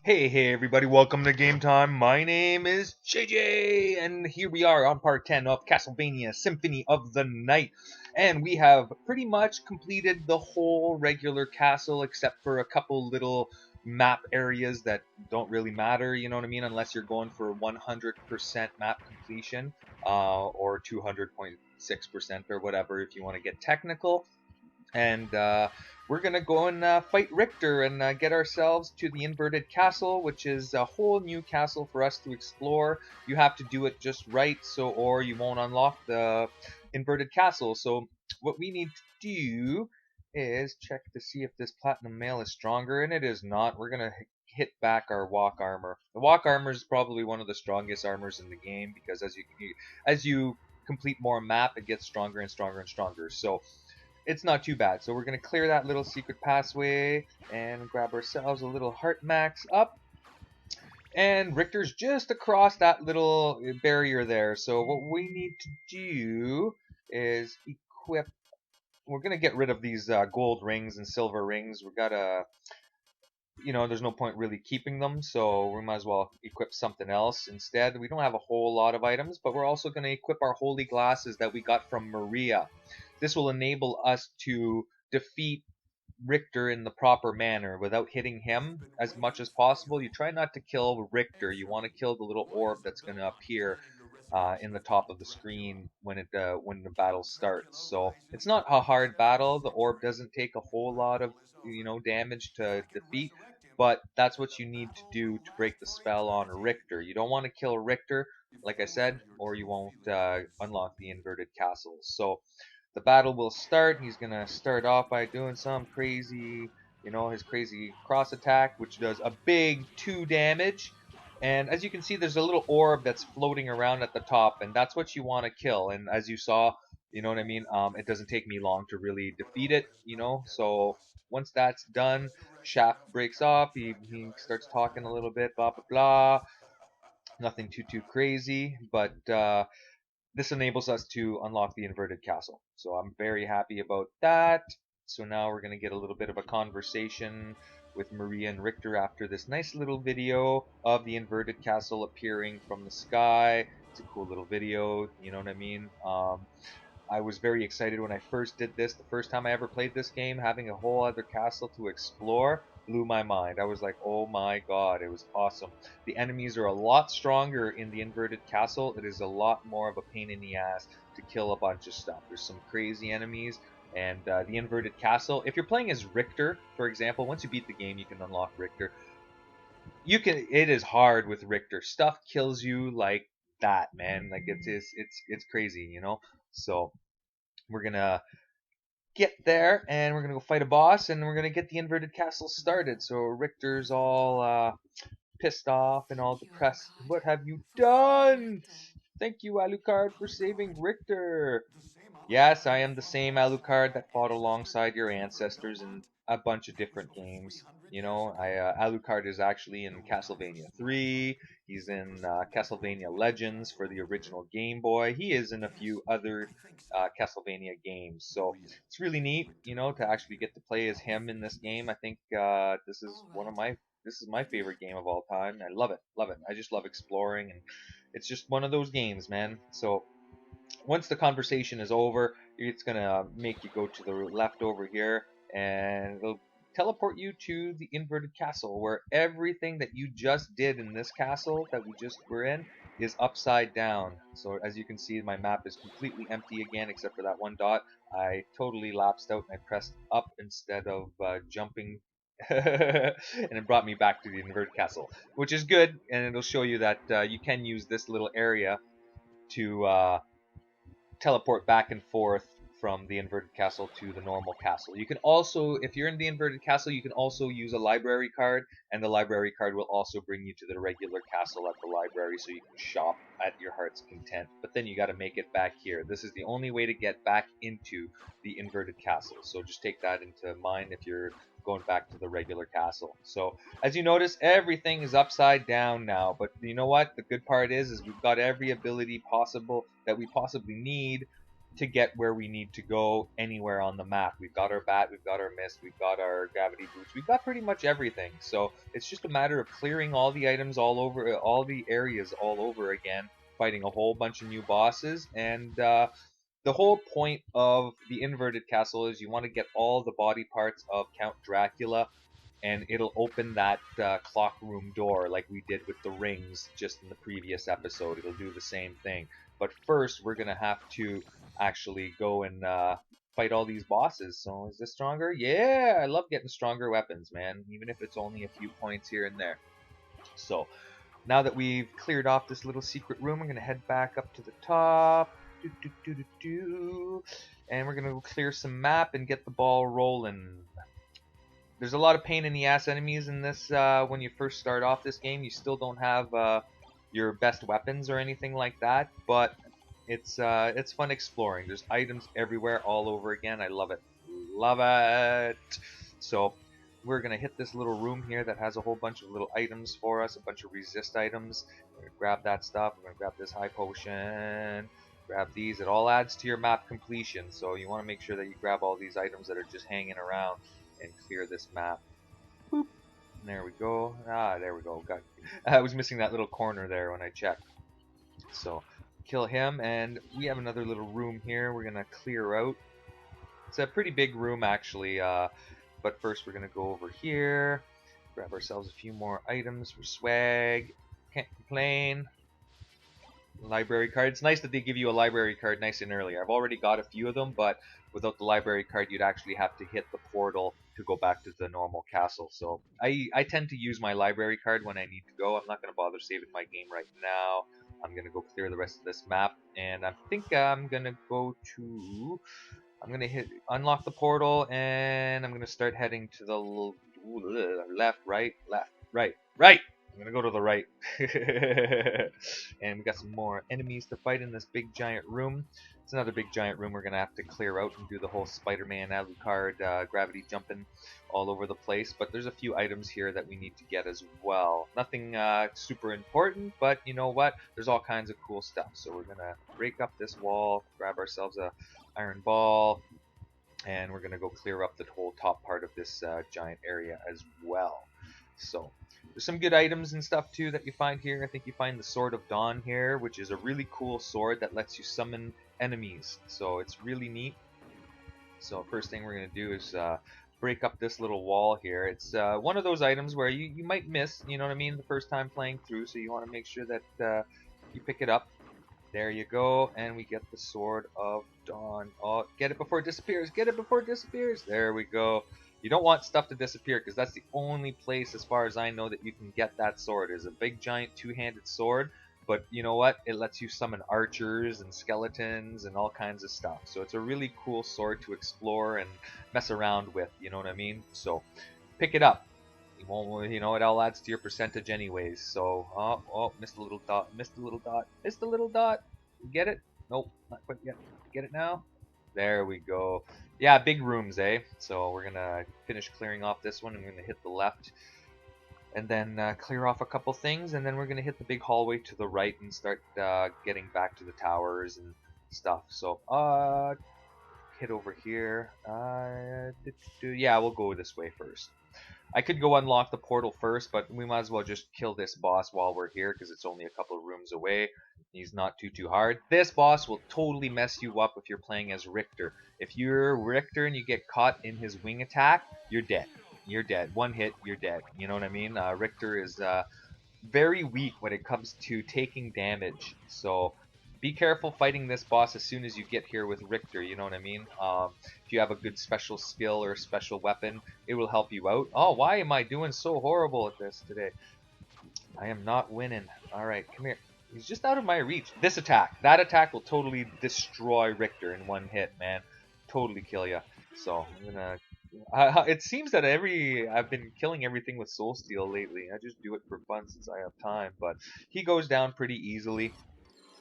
Hey everybody, welcome to Game Time. My name is JJ, and here we are on part 10 of Castlevania Symphony of the Night. And we have pretty much completed the whole regular castle except for a couple little map areas that don't really matter, you know what I mean, unless you're going for 100% map completion or 200.6% or whatever if you want to get technical. And we're gonna go and fight Richter and get ourselves to the inverted castle, which is a whole new castle for us to explore. You have to do it just right, or you won't unlock the inverted castle. So what we need to do is check to see if this platinum mail is stronger, and it is not. We're gonna hit back our walk armor. The walk armor is probably one of the strongest armors in the game because as you complete more map, it gets stronger and stronger and stronger. So it's not too bad. So we're going to clear that little secret passway and grab ourselves a little heart max up. And Richter's just across that little barrier there. So what we need to do is equip. We're going to get rid of these gold rings and silver rings. We got to, there's no point really keeping them. So we might as well equip something else instead. We don't have a whole lot of items, but we're also going to equip our holy glasses that we got from Maria. This will enable us to defeat Richter in the proper manner without hitting him as much as possible. You try not to kill Richter. You want to kill the little orb that's going to appear in the top of the screen when the battle starts. So it's not a hard battle. The orb doesn't take a whole lot of damage to defeat, but that's what you need to do to break the spell on Richter. You don't want to kill Richter, like I said, or you won't unlock the inverted castle. So the battle will start. He's gonna start off by doing some crazy, his crazy cross attack, which does a big 2 damage. And as you can see, there's a little orb that's floating around at the top, and that's what you want to kill. And as you saw, you know what I mean. It doesn't take me long to really defeat it, So once that's done, Shaft breaks off. He starts talking a little bit, blah blah blah. Nothing too crazy, but this enables us to unlock the inverted castle. So I'm very happy about that. So now we're going to get a little bit of a conversation with Maria and Richter after this nice little video of the inverted castle appearing from the sky. It's a cool little video, you know what I mean? I was very excited when I first did this. The first time I ever played this game, having a whole other castle to explore blew my mind. I was like, oh my god, it was awesome. The enemies are a lot stronger in the inverted castle. It is a lot more of a pain in the ass to kill a bunch of stuff. There's some crazy enemies, and the inverted castle. If you're playing as Richter, for example, once you beat the game, you can unlock Richter. It is hard with Richter. Stuff kills you like that, man. Like it's crazy, So we're gonna get there and we're gonna go fight a boss and we're gonna get the inverted castle started. So Richter's all pissed off and all depressed. What have you done? Thank you, Alucard, for saving Richter. Yes, I am the same Alucard that fought alongside your ancestors in a bunch of different games. Alucard is actually in Castlevania 3. He's in Castlevania Legends for the original Game Boy. He is in a few other Castlevania games. So it's really neat, to actually get to play as him in this game. I think this is my favorite game of all time. I love it, love it. I just love exploring, and it's just one of those games, man. So once the conversation is over, it's gonna make you go to the left over here, and it'll teleport you to the inverted castle, where everything that you just did in this castle that we just were in is upside down. So as you can see, my map is completely empty again, except for that one dot. I totally lapsed out and I pressed up instead of jumping. And it brought me back to the inverted castle, which is good, and it'll show you that you can use this little area to teleport back and forth from the inverted castle to the normal castle. You can also, if you're in the inverted castle, you can also use a library card, and the library card will also bring you to the regular castle at the library, so you can shop at your heart's content. But then you got to make it back here. This is the only way to get back into the inverted castle, so just take that into mind if you're going back to the regular castle. So as you notice, everything is upside down now, but you know what? The good part is we've got every ability possible that we possibly need to get where we need to go anywhere on the map. We've got our bat, we've got our mist, we've got our gravity boots, we've got pretty much everything. So it's just a matter of clearing all the items all over, all the areas all over again, fighting a whole bunch of new bosses, and the whole point of the inverted castle is you want to get all the body parts of Count Dracula, and it'll open that clock room door like we did with the rings just in the previous episode. It'll do the same thing. But first, we're going to have to actually go and fight all these bosses. So is this stronger? Yeah, I love getting stronger weapons, man, even if it's only a few points here and there. So now that we've cleared off this little secret room, we're going to head back up to the top. And we're going to clear some map and get the ball rolling. There's a lot of pain in the ass enemies in this when you first start off this game. You still don't have your best weapons or anything like that, but it's fun exploring. There's items everywhere all over again. I love it. Love it. So we're going to hit this little room here that has a whole bunch of little items for us, a bunch of resist items. We're going to grab that stuff. We're going to grab this high potion. Grab these. It all adds to your map completion, so you want to make sure that you grab all these items that are just hanging around and clear this map. Boop. And there we go. Ah, there we go. I was missing that little corner there when I checked. So kill him, and we have another little room here we're going to clear out. It's a pretty big room actually, but first we're going to go over here, grab ourselves a few more items for swag. Can't complain. Library card. It's nice that they give you a library card nice and early. I've already got a few of them, but without the library card, you'd actually have to hit the portal to go back to the normal castle. So I tend to use my library card when I need to go. I'm not going to bother saving my game right now. I'm going to go clear the rest of this map, and I think I'm going to go to... I'm going to unlock the portal, and I'm going to start heading to the left, right. I'm going to go to the right. And we got some more enemies to fight in this big giant room. It's another big giant room we're going to have to clear out and do the whole Spider-Man Alucard gravity jumping all over the place. But there's a few items here that we need to get as well. Nothing super important, but you know what? There's all kinds of cool stuff. So we're going to break up this wall, grab ourselves a iron ball, and we're going to go clear up the whole top part of this giant area as well. So there's some good items and stuff too that you find here. I think you find the Sword of Dawn here, which is a really cool sword that lets you summon enemies. So it's really neat. So first thing we're going to do is break up this little wall here. It's one of those items where you might miss, you know what I mean, the first time playing through. So you want to make sure that you pick it up. There you go, and we get the Sword of Dawn. Oh, get it before it disappears. Get it before it disappears. There we go. You don't want stuff to disappear because that's the only place, as far as I know, that you can get that sword. It's a big, giant, two-handed sword, but you know what? It lets you summon archers and skeletons and all kinds of stuff. So it's a really cool sword to explore and mess around with, you know what I mean? So pick it up. You won't, you know, it all adds to your percentage anyways. So, oh, missed a little dot, missed a little dot, missed a little dot. Get it? Nope, not quite yet. Get it now? There we go. Yeah, big rooms, eh? So we're gonna finish clearing off this one, and we're gonna hit the left, and then clear off a couple things, and then we're gonna hit the big hallway to the right and start getting back to the towers and stuff. So, hit over here. Yeah, we'll go this way first. I could go unlock the portal first, but we might as well just kill this boss while we're here because it's only a couple of rooms away. He's not too hard. This boss will totally mess you up if you're playing as Richter. If you're Richter and you get caught in his wing attack, you're dead. You're dead. One hit, you're dead. You know what I mean? Richter is very weak when it comes to taking damage. So be careful fighting this boss as soon as you get here with Richter, you know what I mean? If you have a good special skill or a special weapon, it will help you out. Oh, why am I doing so horrible at this today? I am not winning. Alright, come here. He's just out of my reach. This attack. That attack will totally destroy Richter in one hit, man. Totally kill ya. So, I'm gonna... it seems that I've been killing everything with Soul Steel lately. I just do it for fun since I have time. But he goes down pretty easily.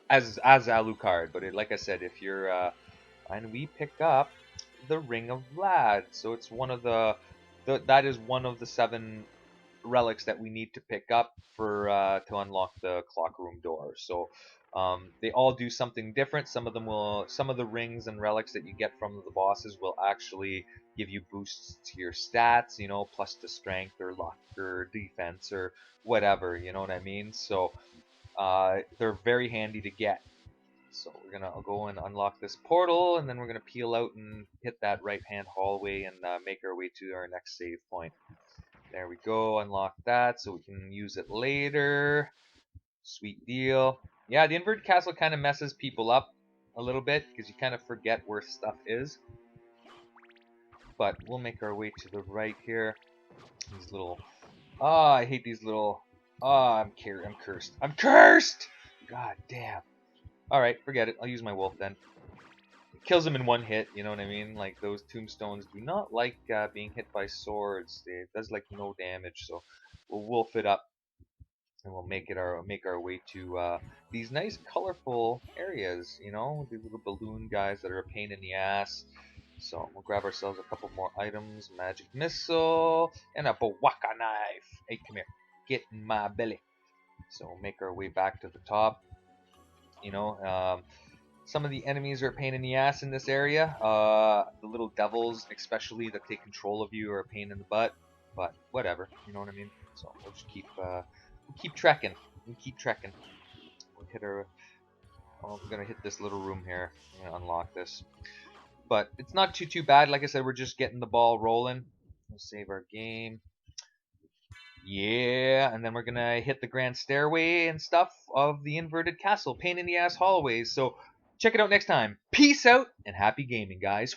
As Alucard, but like I said, if you're and we pick up the Ring of Vlad, so it's one of that is one of the 7 relics that we need to pick up for to unlock the clock room door. So They all do something different. Some of the rings and relics that you get from the bosses will actually give you boosts to your stats, you know, plus to strength or luck or defense or whatever, you know what I mean? So they're very handy to get. So we're gonna go and unlock this portal, and then we're gonna peel out and hit that right-hand hallway and make our way to our next save point. There we go, unlock that so we can use it later. Sweet deal. Yeah, the inverted castle kind of messes people up a little bit because you kind of forget where stuff is. But we'll make our way to the right here. These little... Ah, I hate these little... Ah, I'm cursed. I'm cursed! God damn. Alright, forget it. I'll use my wolf then. It kills him in one hit, you know what I mean? Like, those tombstones do not like being hit by swords. It does, like, no damage, so we'll wolf it up. And we'll make our way to these nice colorful areas, you know, these little balloon guys that are a pain in the ass. So we'll grab ourselves a couple more items: magic missile and a bawaka knife. Hey, come here, get in my belly. So we'll make our way back to the top. You know, some of the enemies are a pain in the ass in this area. The little devils, especially that take control of you, are a pain in the butt. But whatever, you know what I mean. So we'll just keep trekking. We keep trekking. We'll hit our. Oh, we're gonna hit this little room here. I'm gonna unlock this, but it's not too bad. Like I said, we're just getting the ball rolling. We'll save our game. Yeah, and then we're gonna hit the grand stairway and stuff of the inverted castle. Pain in the ass hallways. So check it out next time. Peace out and happy gaming, guys.